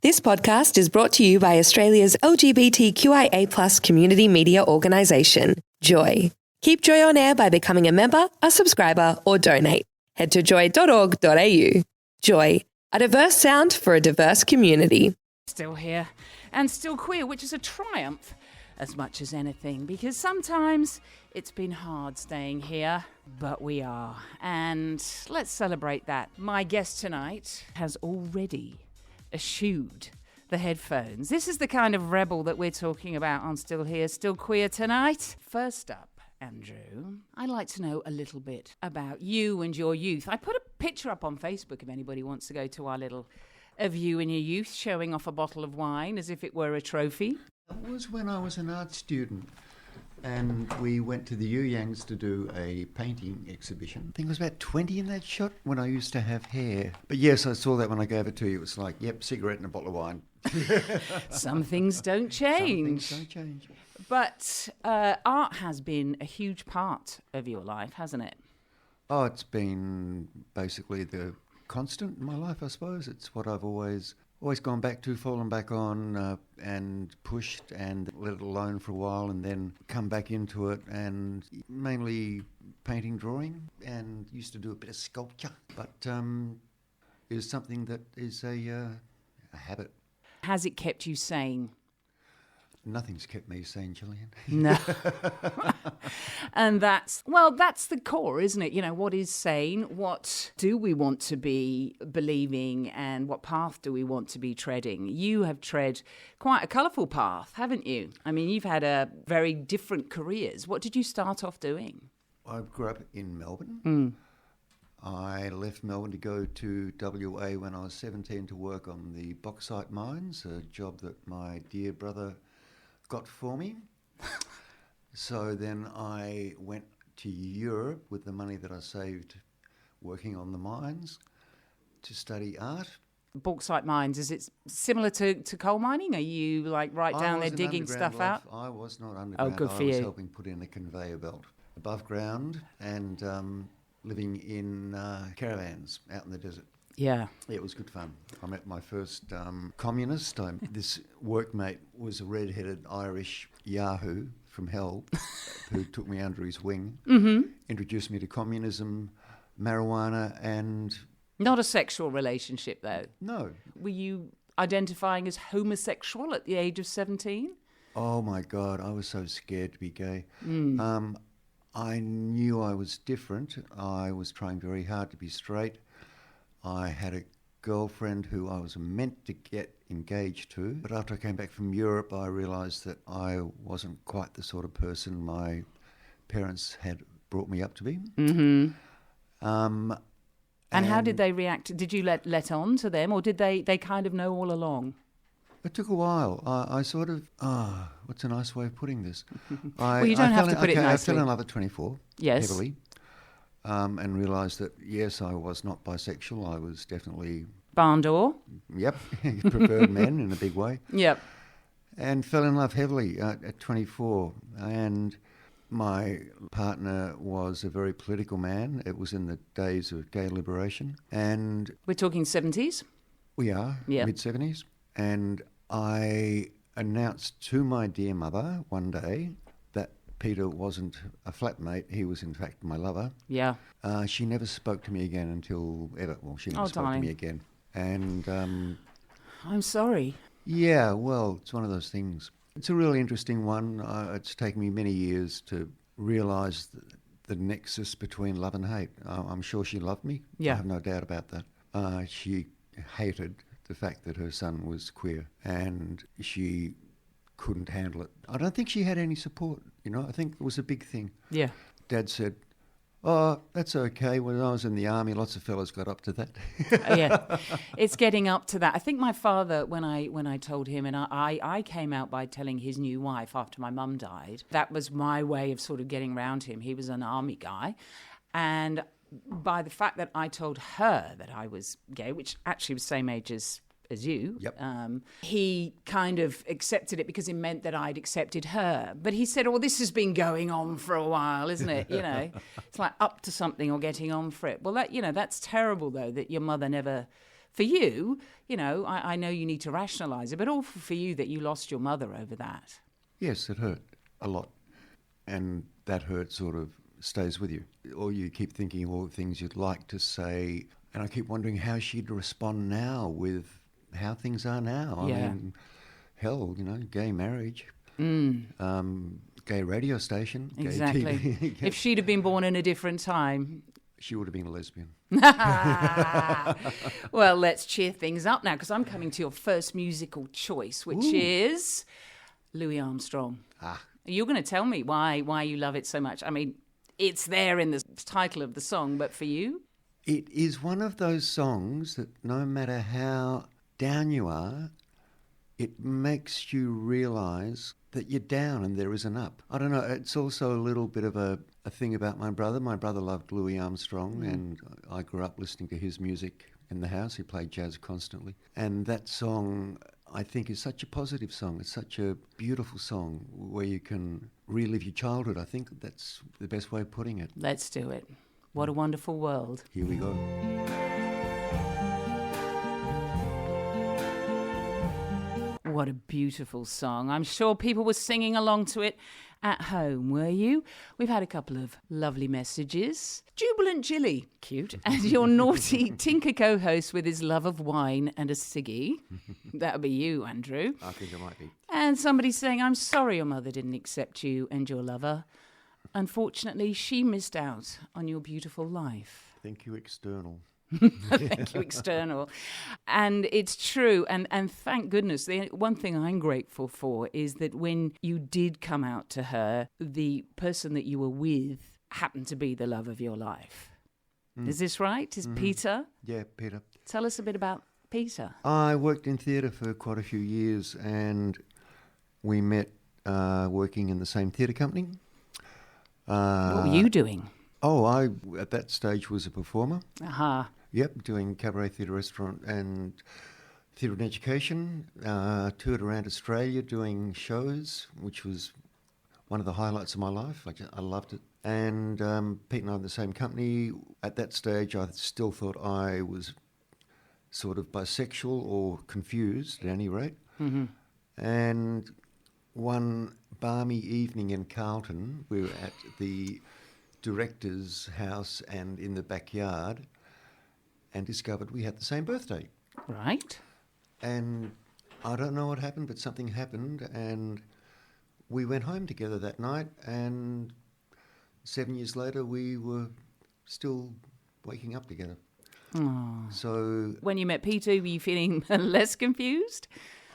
This podcast is brought to you by Australia's LGBTQIA+ community media organisation, Joy. Keep Joy on air by becoming a member, a subscriber, or donate. Head to joy.org.au. Joy, a diverse sound for a diverse community. Still here and still queer, which is a triumph as much as anything, because sometimes it's been hard staying here, but we are. And let's celebrate that. My guest tonight has already eschewed the headphones. This is the kind of rebel that we're talking about on Still Here, Still Queer tonight. First up, Andrew, I'd like to know a little bit about you and your youth. I put a picture up on Facebook if anybody wants to go to our little of you in your youth, showing off a bottle of wine as if it were a trophy. It was when I was an art student and we went to the Yuyangs to do a painting exhibition. I think it was about 20 in that shot when I used to have hair. But yes, I saw that when I gave it to you. It was like, yep, cigarette and a bottle of wine. Some things don't change. Some things don't change. But art has been a huge part of your life, hasn't it? Oh, it's been basically the constant in my life, I suppose. It's what I've always gone back to, fallen back on and pushed and let it alone for a while and then come back into it, and mainly painting, drawing, and used to do a bit of sculpture. But is something that is a habit. Has it kept you sane? Nothing's kept me sane, Gillian. No. And that's the core, isn't it? You know, what is sane? What do we want to be believing, and what path do we want to be treading? You have tread quite a colourful path, haven't you? I mean, you've had a very different careers. What did you start off doing? I grew up in Melbourne. I left Melbourne to go to WA when I was 17 to work on the bauxite mines, a job that my dear brother got for me. So then I went to Europe with the money that I saved working on the mines to study art. Bauxite mines, is it similar to coal mining? Are you like right down there digging stuff out? I was not underground. Oh, good for I was you. helping put in a conveyor belt above ground and living in caravans out in the desert. Yeah. It was good fun. I met my first communist. This workmate was a red-headed Irish yahoo from hell who took me under his wing, introduced me to communism, marijuana, and... Not a sexual relationship, though. No. Were you identifying as homosexual at the age of 17? Oh, my God, I was so scared to be gay. I knew I was different. I was trying very hard to be straight. I had a girlfriend who I was meant to get engaged to, but after I came back from Europe, I realised that I wasn't quite the sort of person my parents had brought me up to be. Mm-hmm. And how did they react? Did you let on to them, or did they kind of know all along? It took a while. I sort of, what's a nice way of putting this? Well, you don't have to put it nicely. I fell in love at 24, yes, heavily. And realised that, yes, I was not bisexual. I was definitely... Barn door? Yep, preferred men in a big way. Yep. And fell in love heavily at 24. And my partner was a very political man. It was in the days of gay liberation. And... We're talking 70s? We are, mid-70s. And I announced to my dear mother one day that Peter wasn't a flatmate, he was in fact my lover. Yeah. She never spoke to me again until ever. Well, she never spoke darling. to me again. And... I'm sorry. Yeah, well, it's one of those things. It's a really interesting one. It's taken me many years to realise the nexus between love and hate. I'm sure she loved me. Yeah. I have no doubt about that. She hated the fact that her son was queer, and she couldn't handle it. I don't think she had any support, you know. I think it was a big thing. Yeah. Dad said, oh, that's okay. When I was in the army, lots of fellas got up to that. Yeah, it's getting up to that. I think my father, when I told him, and I came out by telling his new wife after my mum died, that was my way of sort of getting round him. He was an army guy. And by the fact that I told her that I was gay, which actually was the same age as you, yep. He kind of accepted it because it meant that I'd accepted her. But he said, oh, this has been going on for a while, isn't it? You know, it's like up to something or getting on for it. Well, that, you know, that's terrible, though, that your mother never for you, I know you need to rationalise it, but awful for you that you lost your mother over that. Yes, it hurt a lot. And that hurt sort of stays with you. Or you keep thinking of all the things you'd like to say. And I keep wondering how she'd respond now with how things are now. Yeah. I mean, hell, gay marriage, gay radio station, Exactly. gay TV. If she'd have been born in a different time. She would have been a lesbian. Well, let's cheer things up now, because I'm coming to your first musical choice, which is Louis Armstrong. You're going to tell me why you love it so much. I mean, it's there in the title of the song, but for you? It is one of those songs that no matter how down you are, it makes you realise that you're down and there is an up. I don't know, it's also a little bit of a thing about my brother. My brother loved Louis Armstrong, and I grew up listening to his music in the house. He played jazz constantly. And that song, I think, is such a positive song. It's such a beautiful song where you can relive your childhood. I think that's the best way of putting it. Let's do it. What a wonderful world. Here we go. What a beautiful song. I'm sure people were singing along to it at home, were you? We've had a couple of lovely messages. Jubilant Jilly, cute, and your naughty Tinker co-host with his love of wine and a ciggy. That'll be you, Andrew. I think it might be. And somebody saying, I'm sorry your mother didn't accept you and your lover. Unfortunately, she missed out on your beautiful life. Thank you, external. Thank you, external. And it's true. And thank goodness, the one thing I'm grateful for is that when you did come out to her, the person that you were with happened to be the love of your life. Is this right? Is Peter? Yeah, Peter. Tell us a bit about Peter. I worked in theatre for quite a few years, and we met working in the same theatre company. What were you doing? Oh, I, at that stage, was a performer. Aha. Yep, doing cabaret, theatre, restaurant and theatre and education. Toured around Australia doing shows, which was one of the highlights of my life. I loved it. And Pete and I were in the same company. At that stage, I still thought I was sort of bisexual or confused, at any rate. Mm-hmm. And one balmy evening in Carlton, we were at the director's house and in the backyard, and discovered we had the same birthday. Right. And I don't know what happened, but something happened, and we went home together that night, and 7 years later we were still waking up together. Aww. So when you met Peter, were you feeling less confused?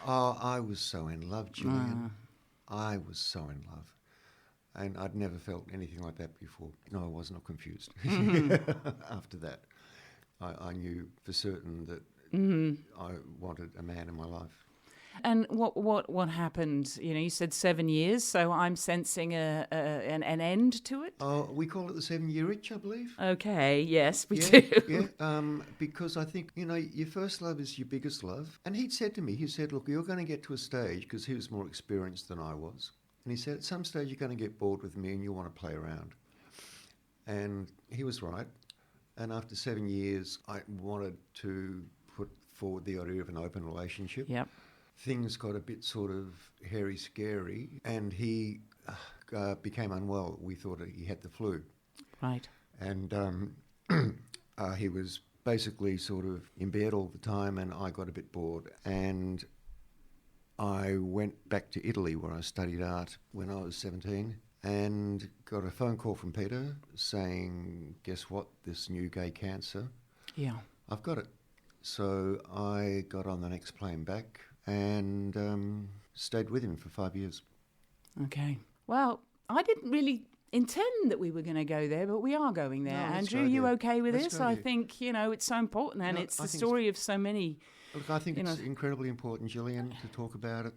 I was so in love, Julian. I was so in love. And I'd never felt anything like that before. No, I was not confused. After that, I knew for certain that I wanted a man in my life. And what happened? You said 7 years, so I'm sensing an end to it. Oh, we call it the 7-year itch, I believe. Okay, yes, we do. Yeah, because I think, your first love is your biggest love. And he said to me, look, you're going to get to a stage, because he was more experienced than I was. And he said, at some stage you're going to get bored with me and you want to play around. And he was right. And after 7 years, I wanted to put forward the idea of an open relationship. Yep. Things got a bit sort of hairy, scary, and he became unwell. We thought he had the flu. Right. And he was basically sort of in bed all the time, and I got a bit bored. And I went back to Italy, where I studied art when I was 17, and got a phone call from Peter saying, guess what, this new gay cancer, Yeah. I've got it. So I got on the next plane back and stayed with him for 5 years. Okay. Well, I didn't really intend that we were going to go there, but we are going there. No, Andrew, you okay with Let's this? go I there. think, it's so important, and No, it's I the think story of so many. Look, I think it's incredibly important, Gillian, to talk about it.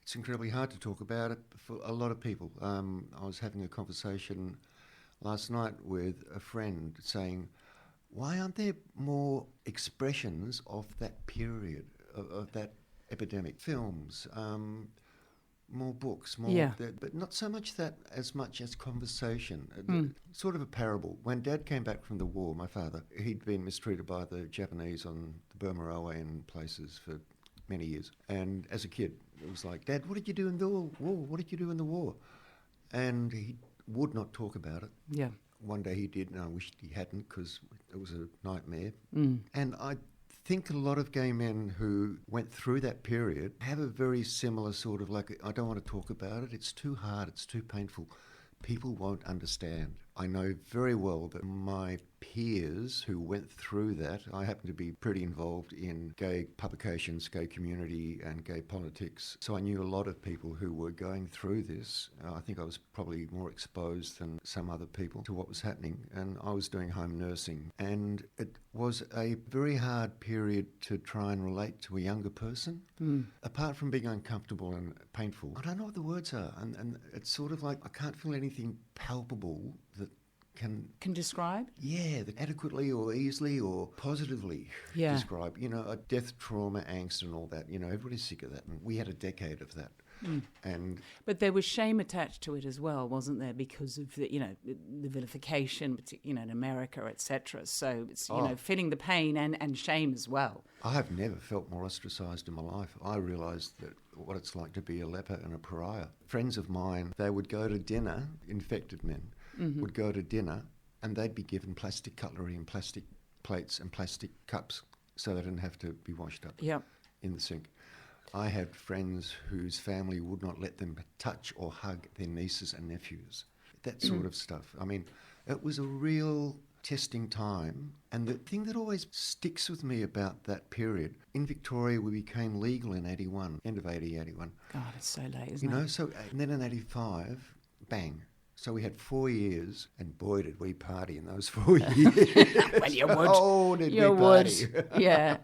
It's incredibly hard to talk about it for a lot of people. I was having a conversation last night with a friend saying, why aren't there more expressions of that period, of that epidemic? Films, more books, more, Yeah. but not so much that as much as conversation. Sort of a parable. When Dad came back from the war, my father, he'd been mistreated by the Japanese on the Burma Railway and places for many years. And as a kid, it was like, Dad, what did you do in the war? What did you do in the war? And he would not talk about it. Yeah. One day he did, and I wished he hadn't because it was a nightmare. And I think a lot of gay men who went through that period have a very similar sort of like, I don't want to talk about it, it's too hard, it's too painful. People won't understand. I know very well that my peers who went through that, I happen to be pretty involved in gay publications, gay community and gay politics. So I knew a lot of people who were going through this. I think I was probably more exposed than some other people to what was happening. And I was doing home nursing. And it was a very hard period to try and relate to a younger person. Apart from being uncomfortable and painful, I don't know what the words are. And it's sort of like I can't feel anything palpable that can describe? Yeah, that adequately or easily or positively describe. You know, a death, trauma, angst and all that. You know, everybody's sick of that. And we had a decade of that. But there was shame attached to it as well, wasn't there? Because of the vilification, in America, etc. So it's feeling the pain and shame as well. I have never felt more ostracised in my life. I realised that what it's like to be a leper and a pariah. Friends of mine, they would go to dinner, infected men, would go to dinner and they'd be given plastic cutlery and plastic plates and plastic cups so they didn't have to be washed up in the sink. I had friends whose family would not let them touch or hug their nieces and nephews. That sort of stuff. I mean, it was a real testing time. And the thing that always sticks with me about that period, in Victoria we became legal in 81, end of 81. God, it's so late, isn't it? So and then in 85, bang. So we had 4 years, and boy, did we party in those 4 years. Well, you would. Oh, did we party. Yeah.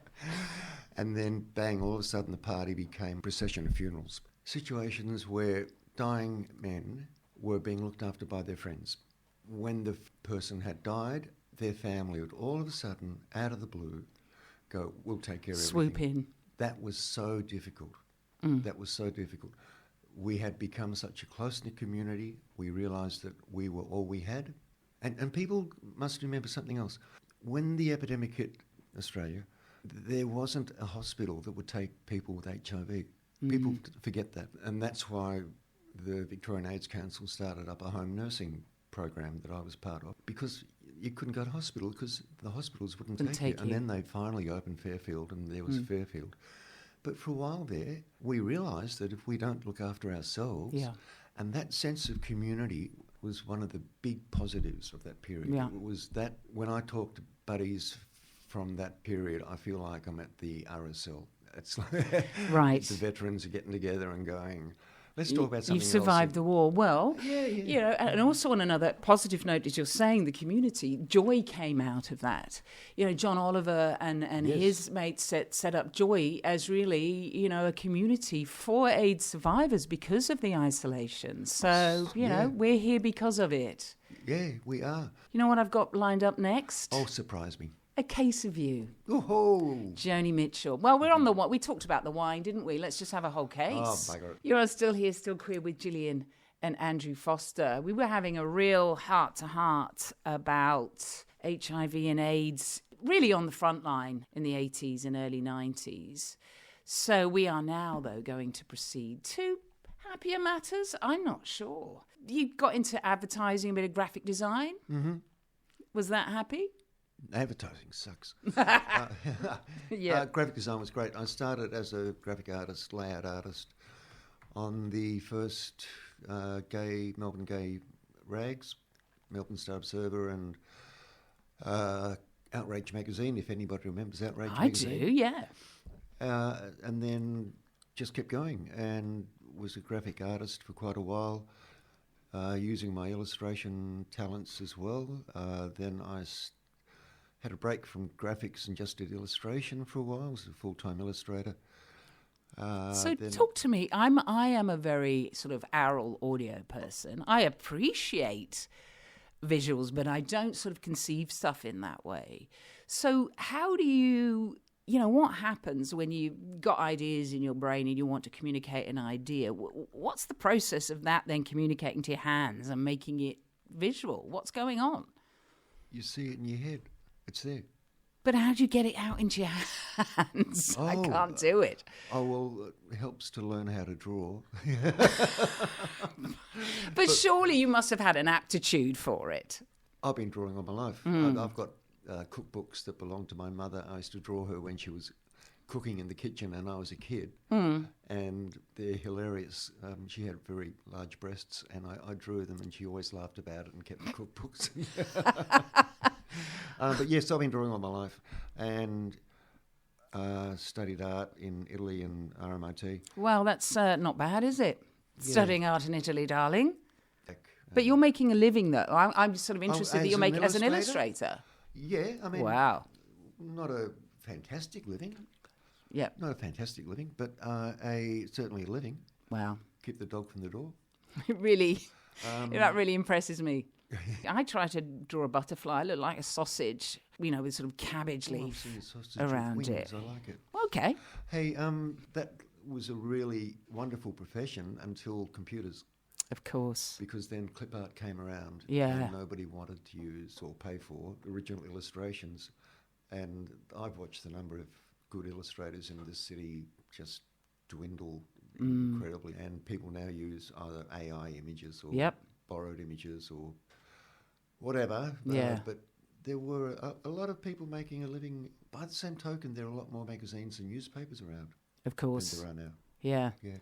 And then, bang, all of a sudden the party became procession of funerals. Situations where dying men were being looked after by their friends. When the person had died, their family would all of a sudden, out of the blue, go, we'll take care of everything. Swoop in. That was so difficult. That was so difficult. We had become such a close-knit community. We realised that we were all we had. And people must remember something else. When the epidemic hit Australia, there wasn't a hospital that would take people with HIV. People forget that. And that's why the Victorian AIDS Council started up a home nursing program that I was part of, because you couldn't go to hospital because the hospitals wouldn't take you. And then they finally opened Fairfield, and there was Fairfield. But for a while there, we realised that if we don't look after ourselves, and that sense of community was one of the big positives of that period. It was that when I talk to buddies from that period, I feel like I'm at the RSL. It's like right. The veterans are getting together and going, let's talk about something else. You've survived the war. Well, and also on another positive note, as you're saying, the community, Joy came out of that. John Oliver and his mates set up Joy as really, a community for AIDS survivors because of the isolation. So, we're here because of it. Yeah, we are. You know what I've got lined up next? Oh, surprise me. A Case of You. Oh, Joni Mitchell. Well, we're on the wine. We talked about the wine, didn't we? Let's just have a whole case. Oh, bugger. You're still here, still queer with Gillian and Andrew Foster. We were having a real heart-to-heart about HIV and AIDS, really on the front line in the 80s and early 90s. So we are now, though, going to proceed to happier matters. I'm not sure. You got into advertising, a bit of graphic design. Mm-hmm. Was that happy? Advertising sucks. Yeah. Graphic design was great. I started as a graphic artist, layout artist, on the first Melbourne gay rags, Melbourne Star Observer and Outrage magazine, if anybody remembers Outrage magazine. I do, yeah. And then just kept going and was a graphic artist for quite a while, using my illustration talents as well. Then I had a break from graphics and just did illustration for a while. I was a full-time illustrator. So talk to me. I am a very sort of aural audio person. I appreciate visuals, but I don't sort of conceive stuff in that way. So how do you what happens when you've got ideas in your brain and you want to communicate an idea? What's the process of that then communicating to your hands and making it visual? What's going on? You see it in your head. It's there. But how do you get it out into your hands? I can't do it. Oh, well, it helps to learn how to draw. But surely you must have had an aptitude for it. I've been drawing all my life. I've got cookbooks that belong to my mother. I used to draw her when she was cooking in the kitchen and I was a kid. And they're hilarious. She had very large breasts and I drew them and she always laughed about it and kept the cookbooks. But yes, I've been drawing all my life and studied art in Italy and RMIT. Well, that's not bad, is it? Yeah. Studying art in Italy, darling. But you're making a living, though. I'm sort of interested that you're making as an illustrator. Yeah, I mean, wow, not a fantastic living. Yeah, not a fantastic living, but certainly a living. Wow, Keep the dog from the door. Really, that really impresses me. I try to draw a butterfly, look like a sausage, with sort of cabbage leaf around it. I like it. Okay. Hey, that was a really wonderful profession until computers. Of course. Because then clip art came around and nobody wanted to use or pay for original illustrations. And I've watched the number of good illustrators in this city just dwindle incredibly. And people now use either AI images or borrowed images or whatever. But there were a lot of people making a living. By the same token, there are a lot more magazines and newspapers around. Of course. Than there are now. Yeah. Yeah.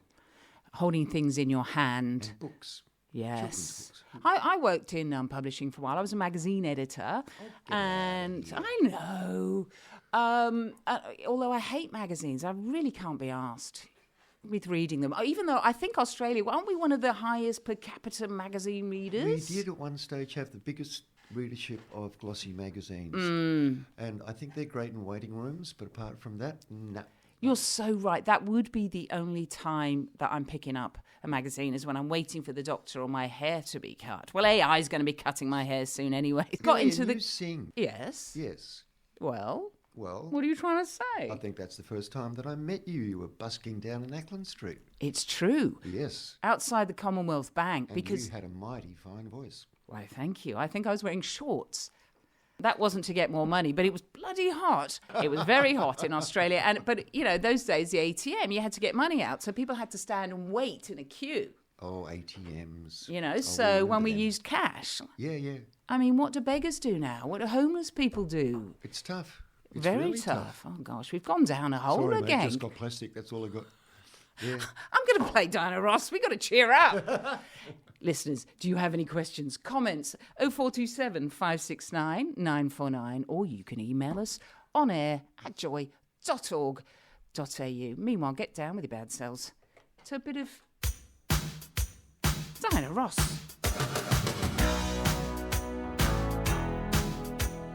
Holding things in your hand. And books. Yes. I worked in publishing for a while. I was a magazine editor. And I know. Although I hate magazines, I really can't be asked with reading them. Even though I think Australia, aren't we one of the highest per capita magazine readers? We did at one stage have the biggest readership of glossy magazines. And I think they're great in waiting rooms, but apart from that, no. You're so right. That would be the only time that I'm picking up a magazine is when I'm waiting for the doctor or my hair to be cut. Well, AI is going to be cutting my hair soon anyway. You sing. Yes. Yes. Well, Well, what are you trying to say? I think that's the first time that I met you. You were busking down in Ackland Street. It's true. Yes. Outside the Commonwealth Bank. And because you had a mighty fine voice. Why, thank you. I think I was wearing shorts. That wasn't to get more money, but it was bloody hot. It was very hot in Australia. But those days, the ATM, you had to get money out. So people had to stand and wait in a queue. Oh, ATMs. So when we used cash. Yeah. I mean, what do beggars do now? What do homeless people do? It's tough. It's very really tough. Oh, gosh, we've gone down a hole Sorry, again. Mate, just got plastic. That's all I got. Yeah. I'm going to play Diana Ross. We've got to cheer up. Listeners, do you have any questions, comments? 0427 569 949, or you can email us on air at joy.org.au. Meanwhile, get down with your bad selves to a bit of Diana Ross.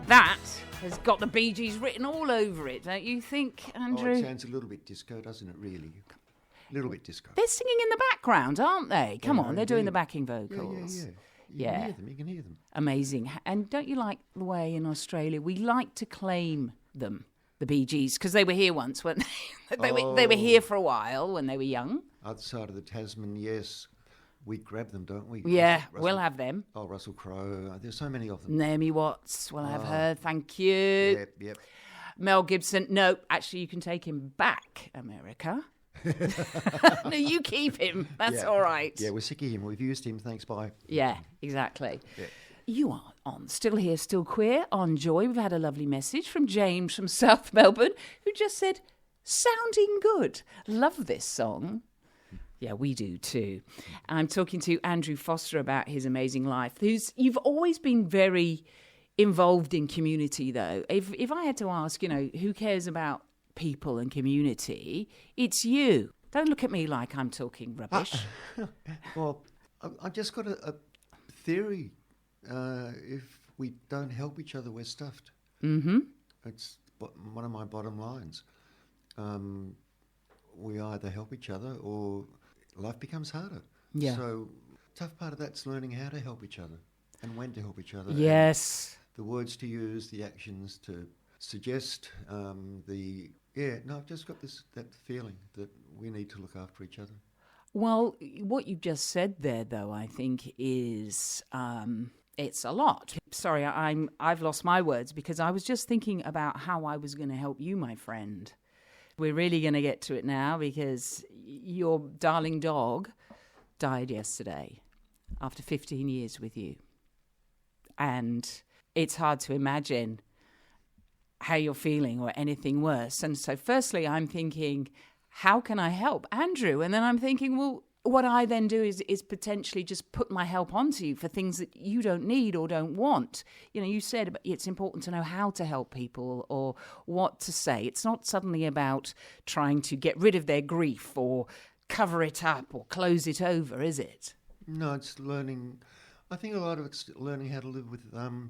That has got the Bee Gees written all over it, don't you think, Andrew? Oh, it sounds a little bit disco, doesn't it, really? A little bit disco. They're singing in the background, aren't they? Come on, they're doing the backing vocals. Yeah. You can hear them. Amazing. And don't you like the way in Australia we like to claim them, the Bee Gees, because they were here once, weren't they? They were here for a while when they were young. Other side of the Tasman, yes. We grab them, don't we? Yeah, we'll have them. Oh, Russell Crowe. There's so many of them. Naomi Watts, we'll have her. Thank you. Yep. Mel Gibson. No, actually, you can take him back, America. No, you keep him. That's all right. Yeah, we're sick of him. We've used him. Thanks, bye. Yeah, exactly. Yeah. You are on Still Here, Still Queer on Joy. We've had a lovely message from James from South Melbourne who just said, sounding good. Love this song. Yeah, we do too. I'm talking to Andrew Foster about his amazing life. You've always been very involved in community, though. If I had to ask, who cares about people and community, it's you. Don't look at me like I'm talking rubbish. Well, I just got a theory. If we don't help each other, we're stuffed. Mm-hmm. It's one of my bottom lines. We either help each other or life becomes harder. Yeah. So tough part of that's learning how to help each other and when to help each other. Yes. And the words to use, the actions to suggest I've just got that feeling that we need to look after each other. Well, what you've just said there, though, I think is it's a lot. Sorry, I've lost my words because I was just thinking about how I was going to help you, my friend. We're really going to get to it now because your darling dog died yesterday after 15 years with you. And it's hard to imagine how you're feeling or anything worse. And so firstly, I'm thinking, how can I help Andrew? And then I'm thinking, well, what I then do is potentially just put my help onto you for things that you don't need or don't want. You know, you said it's important to know how to help people or what to say. It's not suddenly about trying to get rid of their grief or cover it up or close it over, is it? No, it's learning. I think a lot of it's learning how to live with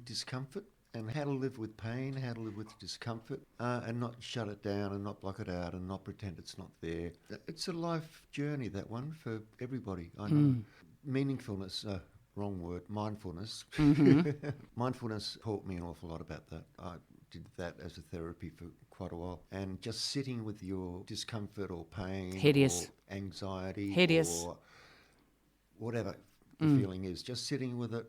discomfort and how to live with pain, how to live with discomfort, and not shut it down and not block it out and not pretend it's not there. It's a life journey, that one, for everybody, I know. Meaningfulness, wrong word, mindfulness. Mm-hmm. Mindfulness taught me an awful lot about that. I did that as a therapy for quite a while. And just sitting with your discomfort or pain Hideous. or anxiety Hideous. or whatever the feeling is, just sitting with it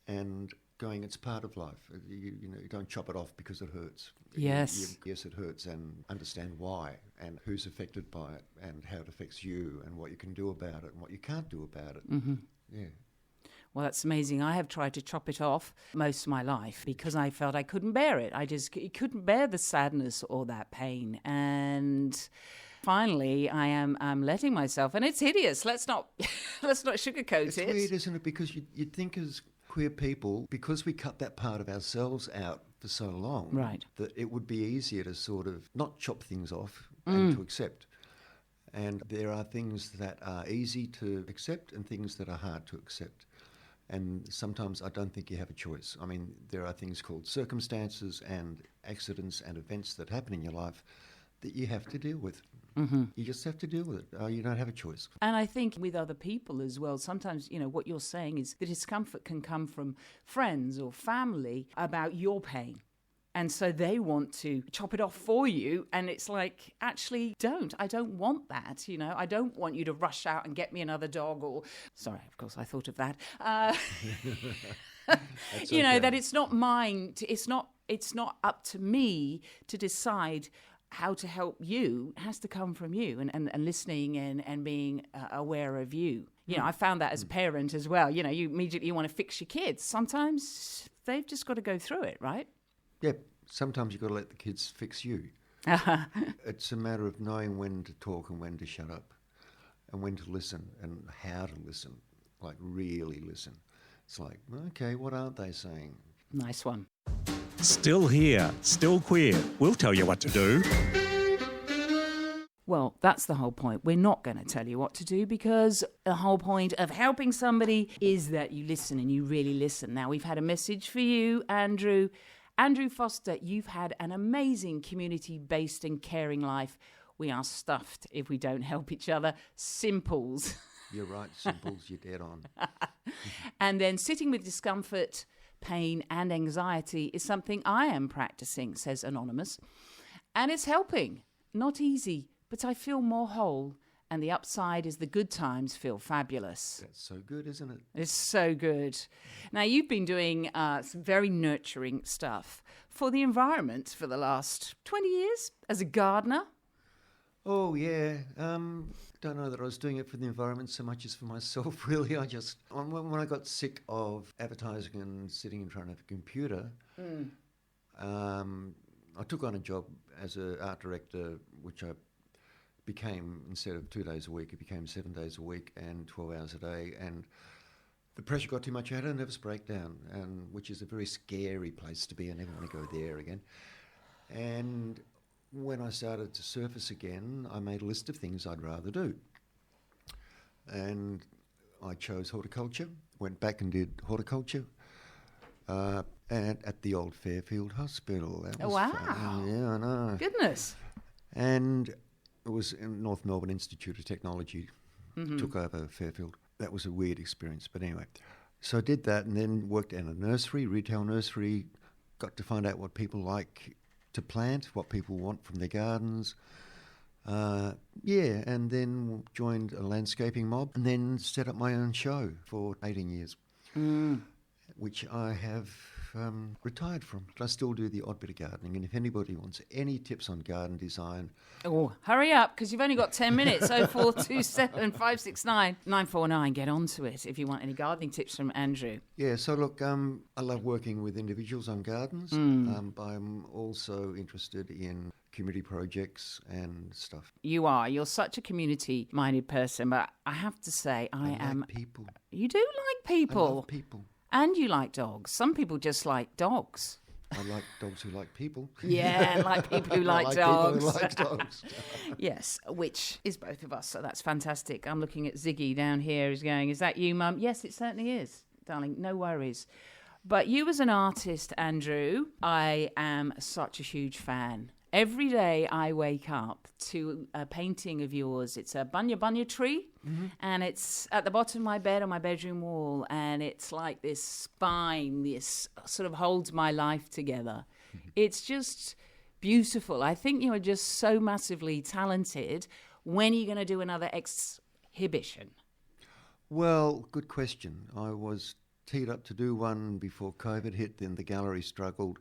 and going, it's part of life. You don't chop it off because it hurts. Yes. Yes, it hurts, and understand why and who's affected by it and how it affects you and what you can do about it and what you can't do about it. Mm-hmm. Yeah. Well, that's amazing. I have tried to chop it off most of my life because I felt I couldn't bear it. I just couldn't bear the sadness or that pain. And finally, I'm letting myself, and it's hideous. Let's not sugarcoat It's it. weird, isn't it? Because you'd think as queer people, because we cut that part of ourselves out for so long, right, that it would be easier to sort of not chop things off and to accept. And there are things that are easy to accept and things that are hard to accept. And sometimes I don't think you have a choice. I mean, there are things called circumstances and accidents and events that happen in your life that you have to deal with. Mm-hmm. You just have to deal with it. You don't have a choice. And I think with other people as well, sometimes, what you're saying is the discomfort can come from friends or family about your pain. And so they want to chop it off for you. And it's like, actually, don't. I don't want that. I don't want you to rush out and get me another dog or... Sorry, of course, I thought of that. Okay. That it's not mine. It's not up to me to decide how to help you. It has to come from you and listening and being aware of you. I found that as a parent as well. You immediately want to fix your kids. Sometimes they've just got to go through it, right? Yeah, sometimes you've got to let the kids fix you. It's a matter of knowing when to talk and when to shut up and when to listen and how to listen, like really listen. It's like, okay, what aren't they saying? Nice one. Still here, still queer. We'll tell you what to do. Well, that's the whole point. We're not going to tell you what to do because the whole point of helping somebody is that you listen and you really listen. Now, we've had a message for you, Andrew. Andrew Foster, you've had an amazing community-based and caring life. We are stuffed if we don't help each other. Simples. You're right, simples, you're dead on. And then sitting with discomfort, pain and anxiety is something I am practicing, says Anonymous. And it's helping. Not easy, but I feel more whole. And the upside is the good times feel fabulous. That's so good, isn't it? It's so good. Now, you've been doing some very nurturing stuff for the environment for the last 20 years as a gardener. Oh, yeah. Don't know that I was doing it for the environment so much as for myself, really. When I got sick of advertising and sitting in front of a computer, I took on a job as an art director, which I became, instead of 2 days a week, it became 7 days a week and 12 hours a day. And the pressure got too much. I had a nervous breakdown, which is a very scary place to be. I never want to go there again. And when I started to surface again, I made a list of things I'd rather do. And I chose horticulture, went back and did horticulture at the old Fairfield Hospital. That was fun. Yeah, I know. Goodness. And it was in North Melbourne Institute of Technology, took over Fairfield. That was a weird experience, but anyway. So I did that and then worked in a nursery, retail nursery, got to find out what people like to plant, what people want from their gardens. And then joined a landscaping mob and then set up my own show for 18 years, which I have retired from. But I still do the odd bit of gardening, and if anybody wants any tips on garden design... Oh, hurry up, because you've only got 10 minutes. 0427 569 949. Get onto it if you want any gardening tips from Andrew. Yeah, so look, I love working with individuals on gardens, but I'm also interested in community projects and stuff. You're such a community-minded person, but I have to say I like people. You do like people. I love people. And you like dogs. Some people just like dogs. I like dogs who like people. Yeah, like people who like dogs. dogs. People who like dogs. Yes, which is both of us, so that's fantastic. I'm looking at Ziggy down here. He's going, is that you, Mum? Yes, it certainly is, darling. No worries. But you as an artist, Andrew, I am such a huge fan. Every day I wake up to a painting of yours. It's a bunya tree, and it's at the bottom of my bed on my bedroom wall, and it's like this spine, this sort of holds my life together. It's just beautiful. I think you are just so massively talented. When are you going to do another exhibition? Well, good question. I was teed up to do one before COVID hit, then the gallery struggled.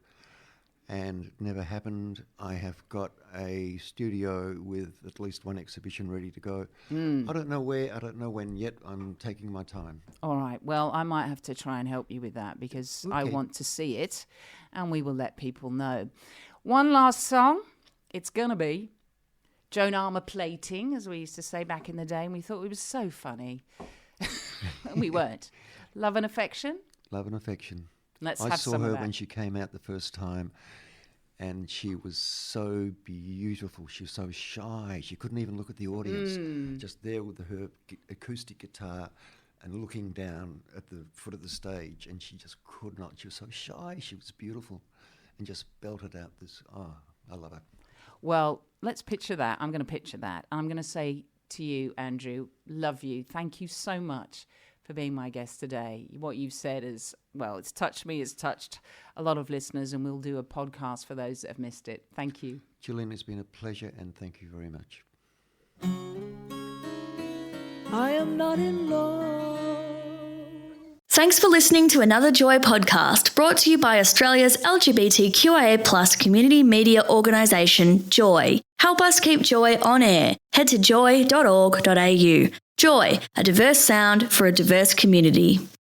And it never happened. I have got a studio with at least one exhibition ready to go. I don't know where, I don't know when yet. I'm taking my time. All right. Well, I might have to try and help you with that because I want to see it, and we will let people know. One last song. It's going to be Joan Armour plating, as we used to say back in the day, and we thought it was so funny. And we weren't. Love and Affection? Love and Affection. Let's I have saw some her of that. when she came out the first time, and she was so beautiful. She was so shy. She couldn't even look at the audience. Just there with her acoustic guitar and looking down at the foot of the stage, and she just could not. She was so shy. She was beautiful and just belted out this, I love her. Well, let's picture that. I'm going to picture that. I'm going to say to you, Andrew, love you. Thank you so much for being my guest today. What you've said is, well, it's touched me, it's touched a lot of listeners, and we'll do a podcast for those that have missed it. Thank you. Gillian, it's been a pleasure, and thank you very much. I am not in love. Thanks for listening to another Joy podcast brought to you by Australia's LGBTQIA+ community media organisation, Joy. Help us keep Joy on air. Head to joy.org.au. Joy, a diverse sound for a diverse community.